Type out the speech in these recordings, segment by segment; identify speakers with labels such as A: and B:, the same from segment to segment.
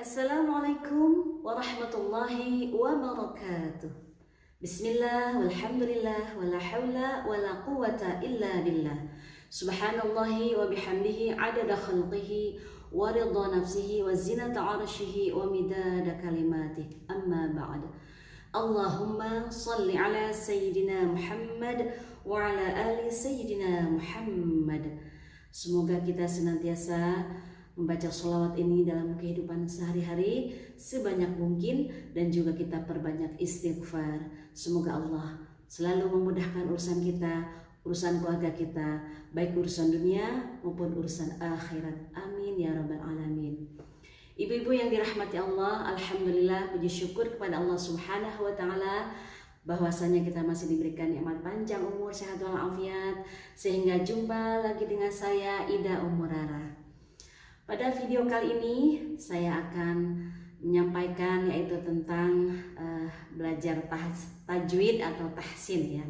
A: Assalamualaikum warahmatullahi wabarakatuh. Bismillah, walhamdulillah, wala hawla wala quwata illa billah. Subhanallahi wa bihamdihi adada khalqihi wa ridha nafsihi wa zinata arshihi wa midada kalimatihi. Amma ba'd. Allahumma salli ala Sayyidina Muhammad wa ala ali Sayyidina Muhammad. Semoga kita senantiasa membaca sholawat ini dalam kehidupan sehari-hari sebanyak mungkin, dan juga kita perbanyak istighfar. Semoga Allah selalu memudahkan urusan kita, urusan keluarga kita, baik urusan dunia maupun urusan akhirat. Amin ya rabbal alamin. Ibu-ibu yang dirahmati Allah, alhamdulillah, puji syukur kepada Allah Subhanahu wa taala bahwasanya kita masih diberikan nikmat panjang umur, sehat walafiat, sehingga jumpa lagi dengan saya Ida Umurara. Pada video kali ini saya akan menyampaikan yaitu tentang belajar tajwid atau tahsin ya.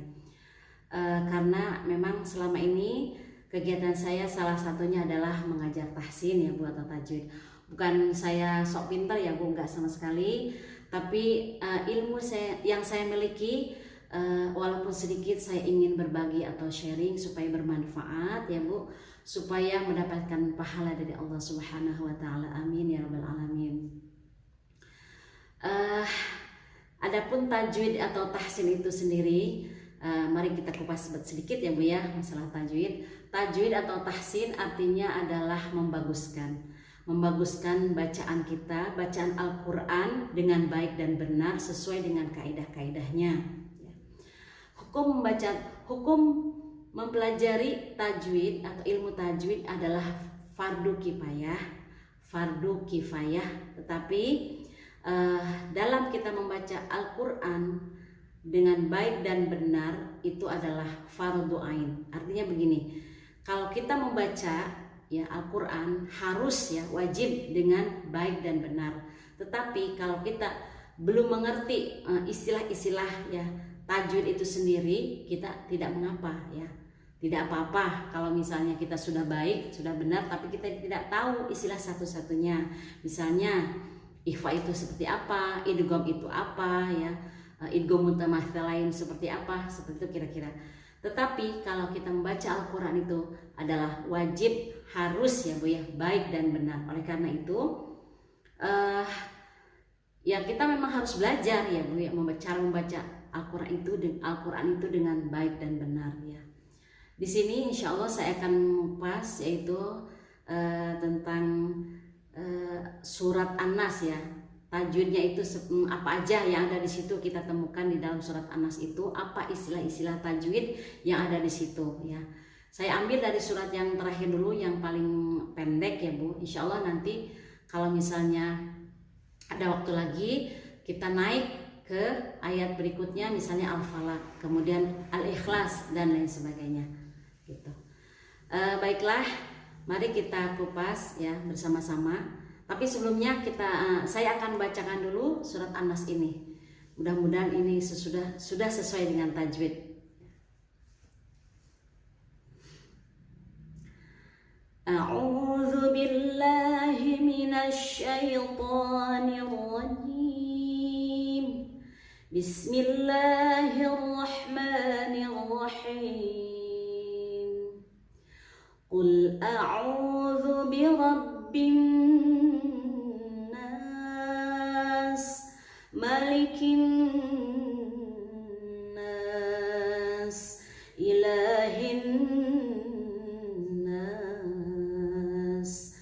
A: Karena memang selama ini kegiatan saya salah satunya adalah mengajar tahsin ya Bu, atau tajwid. Bukan saya sok pintar ya Bu, enggak sama sekali. Tapi ilmu yang saya miliki walaupun sedikit saya ingin berbagi atau sharing supaya bermanfaat ya Bu, supaya mendapatkan pahala dari Allah Subhanahu wa taala. Amin ya rabbal alamin. Adapun tajwid atau tahsin itu sendiri, mari kita kupas sedikit ya Bu ya, masalah tajwid. Tajwid atau tahsin artinya adalah membaguskan bacaan kita, bacaan Al-Qur'an dengan baik dan benar sesuai dengan kaidah-kaidahnya. Hukum mempelajari tajwid atau ilmu tajwid adalah fardu kifayah, tetapi dalam kita membaca Al-Qur'an dengan baik dan benar itu adalah fardu ain. Artinya begini, kalau kita membaca ya Al-Qur'an harus ya wajib dengan baik dan benar. Tetapi kalau kita belum mengerti istilah-istilah ya tajwid itu sendiri, kita tidak mengapa ya. Tidak apa-apa kalau misalnya kita sudah baik, sudah benar, tapi kita tidak tahu istilah satu-satunya. Misalnya ikhfa itu seperti apa, idgham itu apa ya, idgham mutamatsalain seperti apa, seperti itu kira-kira. Tetapi kalau kita membaca Al-Qur'an itu adalah wajib, harus ya Bu ya, baik dan benar. Oleh karena itu ya kita memang harus belajar ya Bu ya, membaca Al-Qur'an itu dengan baik dan benar ya. Di sini insya Allah saya akan mengupas yaitu tentang surat An-Nas ya. Tajwidnya itu apa aja yang ada di situ kita temukan di dalam surat An-Nas itu, apa istilah-istilah tajwid yang ada di situ ya. Saya ambil dari surat yang terakhir dulu, yang paling pendek ya Bu. Insya Allah nanti kalau misalnya ada waktu lagi kita naik ke ayat berikutnya, misalnya Al-Falaq, kemudian Al-Ikhlas dan lain sebagainya gitu. Baiklah, mari kita kupas ya bersama-sama. Tapi sebelumnya saya akan bacakan dulu surat An-Nas ini. Mudah-mudahan ini sudah sesuai dengan tajwid. A'udzu billahi minasy syaithanir rajim. Bismillahirrahmanirrahim. Qul a'udzu birabbin nas, malikin nas, ilahin nas,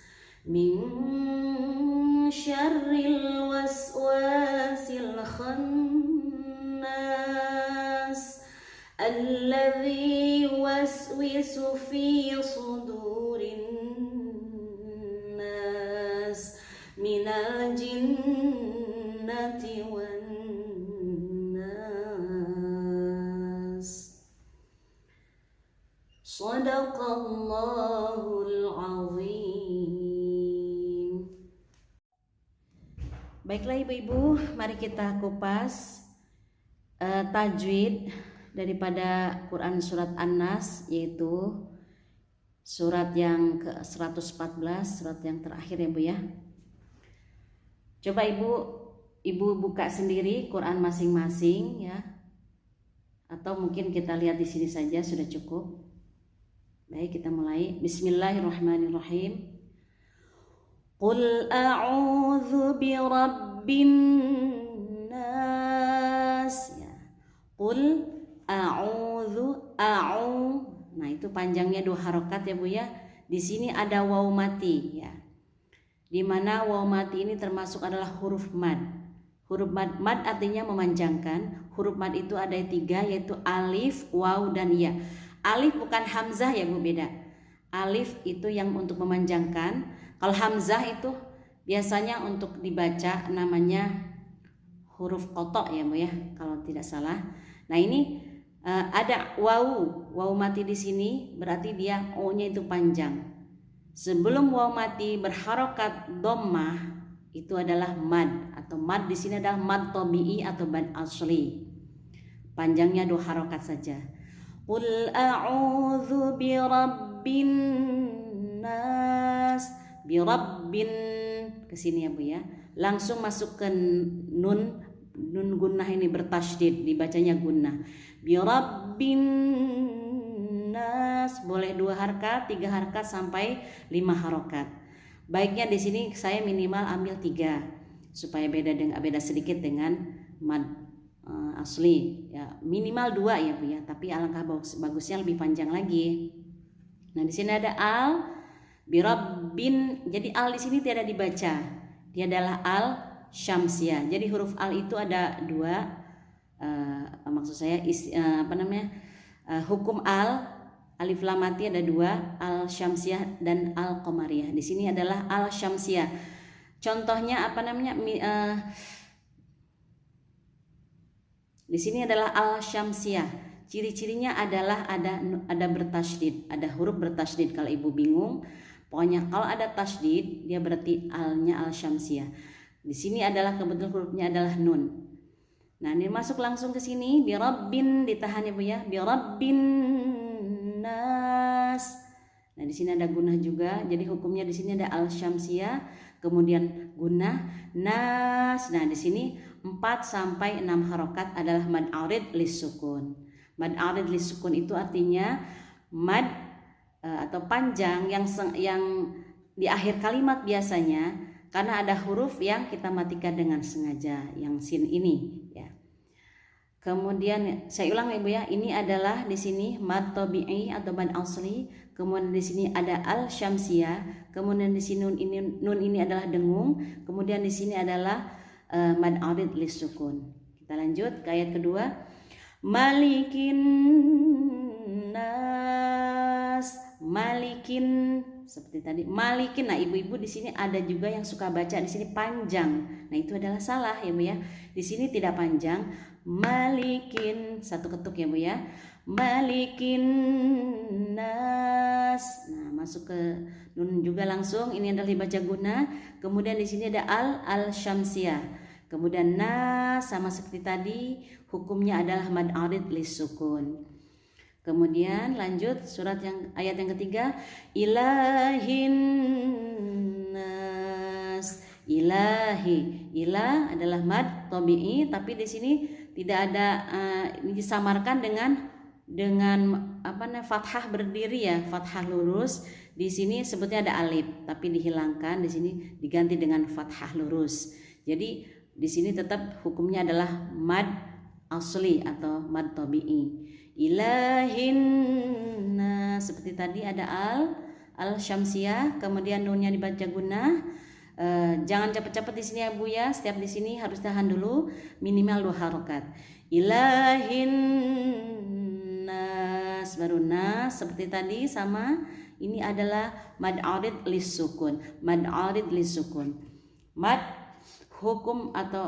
A: min syarril waswasil khannas, alladzi yuwaswisu fi sudurin nas, minal jinnati wan nas. Shadaqallahul azim. Baiklah ibu-ibu, mari kita kupas tajwid daripada Quran surat An-Nas, yaitu surat yang ke-114, surat yang terakhir ya Bu ya. Coba ibu buka sendiri Quran masing-masing ya. Atau mungkin kita lihat di sini saja sudah cukup. Baik, kita mulai. Bismillahirrahmanirrahim. Qul a'udzu birabbin nas. Ya. Qul a'udzu Nah, itu panjangnya 2 harokat ya Bu ya. Di sini ada waw mati ya. Di mana waw mati ini termasuk adalah huruf mad. Huruf mad artinya memanjangkan. Huruf mad itu ada 3, yaitu alif, waw, dan ya. Alif bukan hamzah ya Bu, beda. Alif itu yang untuk memanjangkan. Kalau hamzah itu biasanya untuk dibaca namanya huruf kotok ya Bu ya, kalau tidak salah. Nah ini ada waw mati di sini, berarti dia o-nya itu panjang. Sebelum waw mati berharokat dhammah itu adalah mad, atau mad di sini adalah mad tabi'i atau mad asli. Panjangnya 2 harokat saja. Qul a'udzu birabbin nas. Birabbin ke sini ya Bu ya. Langsung masuk ke nun gunnah ini bertasydid, dibacanya gunnah. Birabbin nas, boleh 2 harkat, 3 harkat sampai 5 harokat. Baiknya di sini saya minimal ambil 3 supaya beda sedikit dengan mad asli ya, minimal 2 ya Bu ya, tapi alangkah bagusnya lebih panjang lagi. Nah di sini ada al birabbin, jadi al di sini tidak dibaca, dia adalah al syamsiyah. Jadi huruf al itu ada 2, maksud saya hukum al alif lam mati ada 2, al syamsiyah dan al qamariyah. Di sini adalah al syamsiyah. Contohnya di sini adalah al syamsiyah. Ciri-cirinya adalah ada bertasydid, ada huruf bertasydid. Kalau ibu bingung, pokoknya kalau ada tasydid dia berarti alnya al syamsiyah. Di sini adalah kebetulan hurufnya adalah nun. Nah, ini masuk langsung ke sini, birabbin ditahan ya Bu ya, birabbin nas. Nah, di sini ada gunnah juga. Jadi hukumnya di sini ada al syamsiyah, kemudian gunnah nas. Nah, di sini 4 sampai 6 harokat adalah mad arid lis-sukun. Mad arid lis-sukun itu artinya mad atau panjang yang di akhir kalimat biasanya, karena ada huruf yang kita matikan dengan sengaja, yang sin ini ya. Kemudian saya ulang ya Bu ya, ini adalah di sini mad tabi'i atau mad asli, kemudian di sini ada al syamsiyah, kemudian di sini nun ini adalah dengung, kemudian di sini adalah mad arid lis-sukun. Kita lanjut ke ayat kedua. Malikin nas, malikin seperti tadi, malikin. Nah, ibu-ibu di sini ada juga yang suka baca di sini panjang. Nah, itu adalah salah ya Bu ya. Di sini tidak panjang. Malikin, satu ketuk ya Bu ya. Malikin nas. Nah, masuk ke nun juga langsung. Ini adalah dibaca gunnah. Kemudian di sini ada al syamsiyah. Kemudian nas sama seperti tadi, hukumnya adalah mad arid lis-sukun. Kemudian lanjut ayat yang ketiga, ilahin nas. Ilahi, ilah adalah mad tabi'i, tapi di sini tidak ada disamarkan dengan fathah berdiri ya, fathah lurus. Di sini sebutnya ada alif, tapi dihilangkan, di sini diganti dengan fathah lurus. Jadi di sini tetap hukumnya adalah mad asli atau mad tabi'i. Ilahin nas, seperti tadi ada al syamsiyah, kemudian nunnya dibaca gunnah. Jangan cepat-cepat di sini ya Bu ya. Setiap di sini harus tahan dulu minimal 2 harokat. Ilahin nas, baru nas seperti tadi sama. Ini adalah mad arid lis-sukun. Mad arid lis-sukun. Mad hukum atau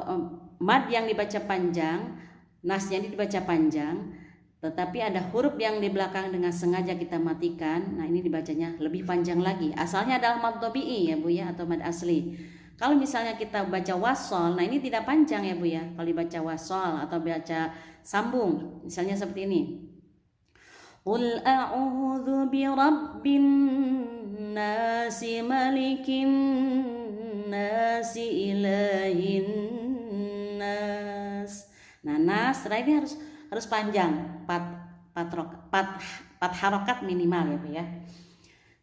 A: mad yang dibaca panjang, nasnya dibaca panjang, tetapi ada huruf yang di belakang dengan sengaja kita matikan. Nah, ini dibacanya lebih panjang lagi. Asalnya adalah mad tabi'i ya Bu ya, atau mad asli. Kalau misalnya kita baca wasol, nah ini tidak panjang ya Bu ya. Kalau dibaca wasol atau baca sambung, misalnya seperti ini. Qul a'udzu birabbin nasi malikin nasi ilahin nas. Nah, nas ini harus panjang, 4 harokat minimal ya Bu ya.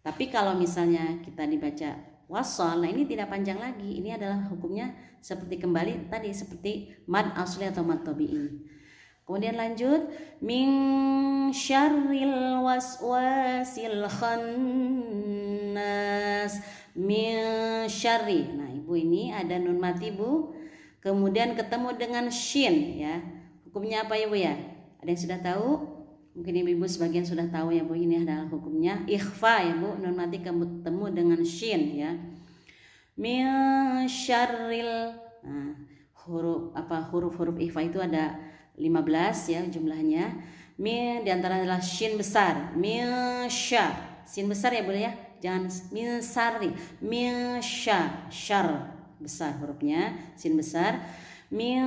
A: Tapi kalau misalnya kita dibaca wasol, nah ini tidak panjang lagi. Ini adalah hukumnya seperti kembali tadi seperti mad asli atau mad tabi'i. Kemudian lanjut, min syarril waswasil khannas, min syarri. Nah Ibu ini ada nun mati Bu, kemudian ketemu dengan shin ya. Hukumnya apa ya Bu ya? Ada yang sudah tahu? Mungkin ibu-ibu sebagian sudah tahu ya Bu, ini adalah hukumnya ikhfa ya Bu, nun mati ketemu dengan shin ya. Min syarril. Nah, huruf ikhfa itu ada 15 ya jumlahnya. Min diantara adalah shin besar, min sya. Sin besar ya Bu ya. Jangan min sarri, min sya, syar besar hurufnya, sin besar. Min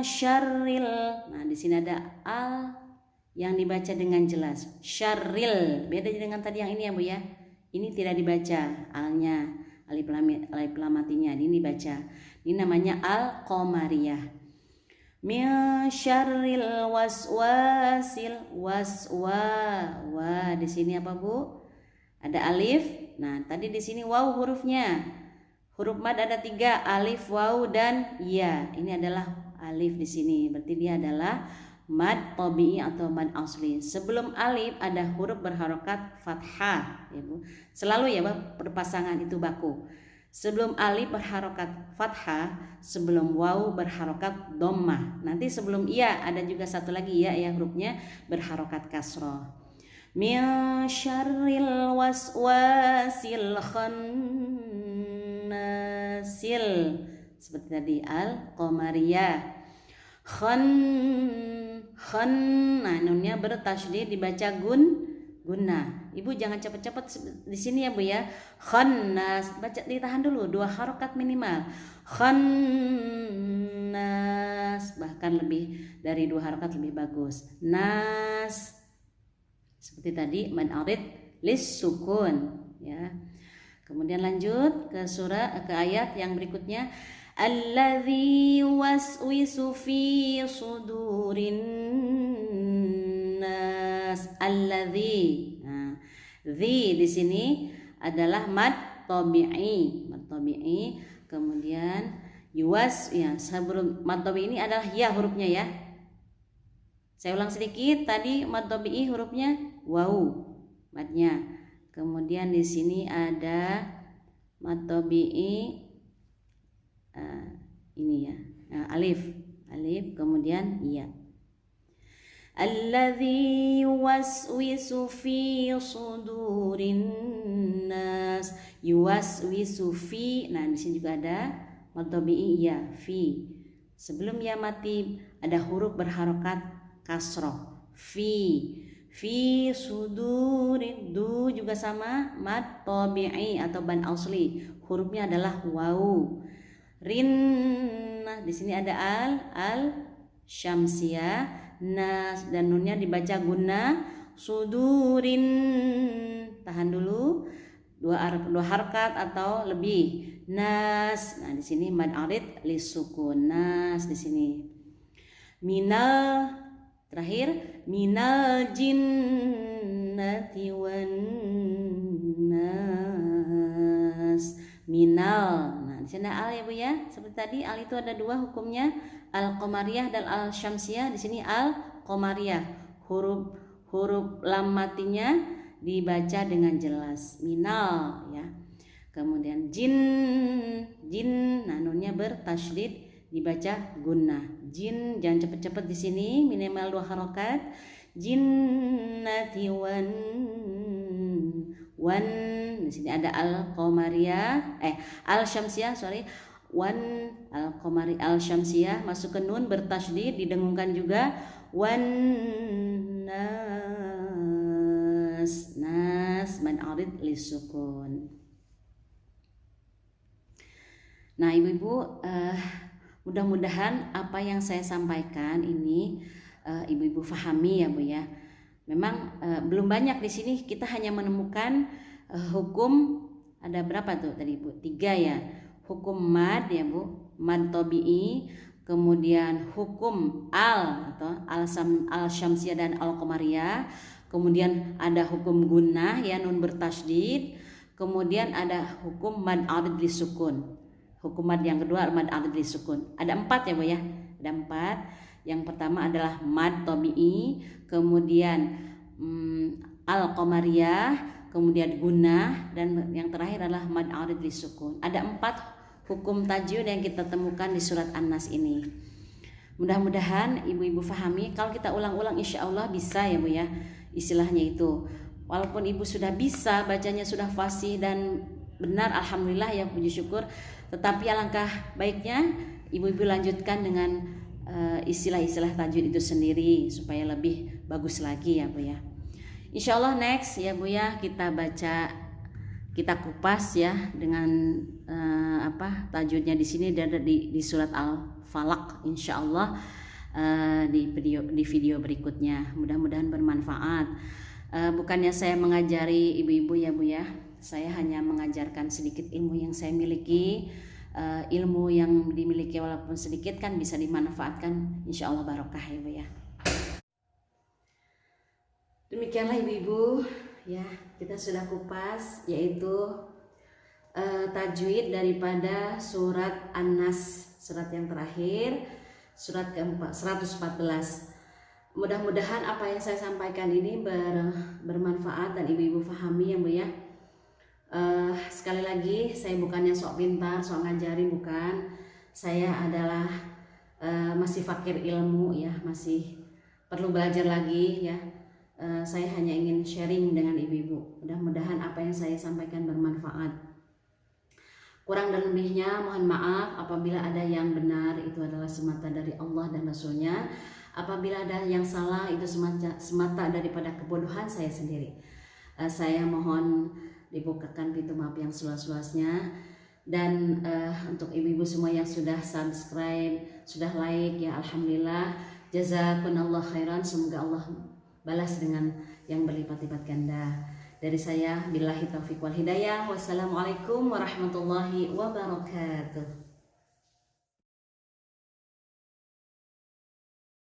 A: syarril. Nah, di sini ada al yang dibaca dengan jelas, syarril. Beda dengan tadi yang ini ya Bu ya. Ini tidak dibaca alnya, alif lam matinya. Ini dibaca. Ini namanya al-qamariyah. Min syarril waswasil wa. Di sini apa Bu? Ada alif. Nah, tadi di sini waw hurufnya. Huruf mad ada 3, alif, waw dan ya. Ini adalah alif di sini. Berarti dia adalah mad tabi'i atau mad asli. Sebelum alif ada huruf berharokat fathah ya Bu. Selalu ya Bu, berpasangan itu baku. Sebelum alif berharokat fathah, sebelum waw berharokat dhammah. Nanti sebelum iya ada juga satu lagi ya hurufnya berharokat kasroh. Min syarril waswasil khannasil. Seperti tadi al-qamariyah. Khan. Nah nunnya bertasydid dibaca gunnah. Ibu jangan cepat-cepat di sini ya Bu ya. Khannas, baca ditahan dulu 2 harokat minimal. Khannas, bahkan lebih dari 2 harokat lebih bagus. Nas, seperti tadi mad arid lis sukun ya. Kemudian lanjut ke ayat yang berikutnya. Alladzi waswisu fi sudurin nas. Alladzi. Nah, dzi di sini adalah mad tabi'i. Kemudian yuwas ya, sebelum mad tabi'i ini adalah ya hurufnya ya. Saya ulang sedikit, tadi mad tabi'i hurufnya waw madnya. Kemudian di sini ada mad tabi'i ini ya, alif, kemudian iya. Alladzi yuwaswisu fi sudurin nas. Yuwaswisu fi. Nah di sini juga ada mad tabi'i ya, fi. Sebelum ya mati ada huruf berharokat kasroh, fi sudurin. Du juga sama mad tabi'i atau ban asli, hurufnya adalah waw. Nah di sini ada al syamsiyah, nas dan nunnya dibaca gunnah. Sudurin, tahan dulu 2 harokat atau lebih. Nas, nah di sini mad arid lisukun. Nas di sini. Minal, terakhir minal jinnati wan nas. Minal. Di sini al ya Bu ya. Seperti tadi al itu ada 2 hukumnya, al-qamariyah dan al-syamsiyah. Di sini al-qamariyah. Huruf lam matinya dibaca dengan jelas. Minal ya. Kemudian jin. Nah nunnya bertasydid dibaca gunnah. Jin jangan cepet-cepet di sini, minimal 2 harokat. Jinnati wan. Di sini ada al-qamariyah, al-syamsiyah, wan al-qamari al-syamsiyah masuk ke nun bertasydid didengungkan juga. Wan nas. Mad arid lisukun. Nah ibu-ibu, mudah-mudahan apa yang saya sampaikan ini ibu-ibu fahami ya Bu ya. Memang belum banyak di sini, kita hanya menemukan hukum ada berapa tuh tadi Bu? 3 ya. Hukum mad ya Bu, mad tabi'i, kemudian hukum al atau al syamsiyah dan al qamariyah, kemudian ada hukum gunnah ya nun bertasydid, kemudian ada hukum mad arid li sukun. Hukum mad yang kedua mad arid li sukun. Ada 4 ya Bu ya. Ada 4. Yang pertama adalah mad tabi'i, kemudian al qamariyah, kemudian gunnah, dan yang terakhir adalah mad arid li sukun. Ada 4 hukum tajwid yang kita temukan di surat An-Nas ini. Mudah-mudahan ibu-ibu fahami. Kalau kita ulang-ulang insya Allah bisa ya Bu ya, istilahnya itu. Walaupun ibu sudah bisa bacanya, sudah fasih dan benar, alhamdulillah ya, puji syukur, tetapi alangkah baiknya ibu-ibu lanjutkan dengan istilah-istilah tajwid itu sendiri supaya lebih bagus lagi ya Bu ya. Insya Allah next ya Bu ya, kita baca, kita kupas ya dengan tajwidnya di sini dan di surat Al-Falaq insya Allah di video berikutnya. Mudah-mudahan bermanfaat. Bukannya saya mengajari ibu-ibu ya Bu ya, saya hanya mengajarkan sedikit ilmu yang saya miliki. Ilmu yang dimiliki walaupun sedikit kan bisa dimanfaatkan, insya Allah barokah ya Bu ya. Demikianlah ibu-ibu ya, kita sudah kupas yaitu tajwid daripada surat An-Nas, surat yang terakhir, surat keempat 114. Mudah-mudahan apa yang saya sampaikan ini bermanfaat dan ibu-ibu fahami ya Bu ya. Sekali lagi, saya bukannya sok pintar, sok ngajari, bukan. Saya adalah masih fakir ilmu ya, masih perlu belajar lagi ya. Saya hanya ingin sharing dengan ibu-ibu. Mudah-mudahan apa yang saya sampaikan bermanfaat. Kurang dan lebihnya mohon maaf. Apabila ada yang benar, itu adalah semata dari Allah dan Rasulnya. Apabila ada yang salah, itu semata daripada kebodohan saya sendiri. Saya mohon dibukakan pintu maaf yang seluas-luasnya. Dan untuk ibu-ibu semua yang sudah subscribe, sudah like ya, alhamdulillah, jazakumullah khairan, semoga Allah balas dengan yang berlipat-lipat ganda. Dari saya billahi taufiq wal hidayah. Wassalamualaikum warahmatullahi wabarakatuh.